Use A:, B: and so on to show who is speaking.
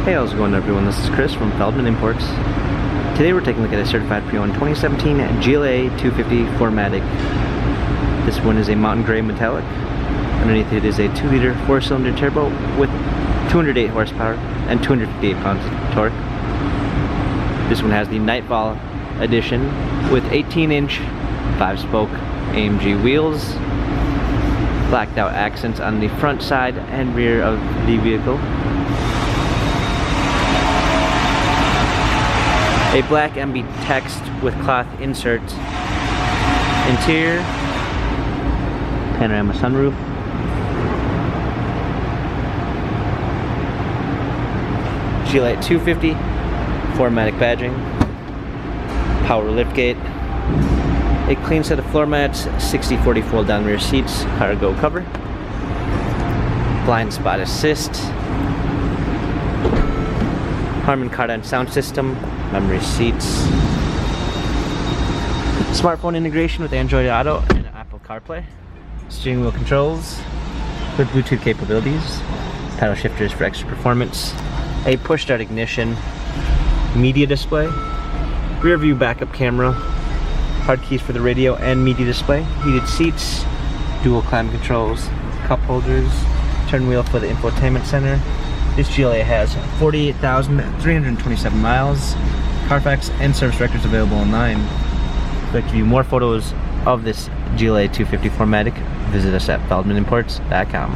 A: Hey, how's it going everyone? This is Chris from Feldmann Imports. Today we're taking a look at a certified pre-owned 2017 GLA 250 4MATIC. This one is a mountain gray metallic. Underneath it is a 2-liter 4-cylinder turbo with 208 horsepower and 258 pounds of torque. This one has the Nightfall edition with 18-inch 5-spoke AMG wheels, blacked out accents on the front side and rear of the vehicle, a black MB text with cloth inserts, interior, panorama sunroof, GLA 250 4MATIC badging, power liftgate, a clean set of floor mats, 60/40 fold down rear seats, cargo cover, blind spot assist, Harman Kardon sound system, memory seats, smartphone integration with Android Auto and Apple CarPlay, steering wheel controls with Bluetooth capabilities, paddle shifters for extra performance, a push start ignition, media display, rear view backup camera, hard keys for the radio and media display, heated seats, dual climate controls, cup holders, turn wheel for the infotainment center. This GLA has 48,327 miles, Carfax and service records available online. If you'd like to view more photos of this GLA 250 4MATIC, visit us at feldmanimports.com.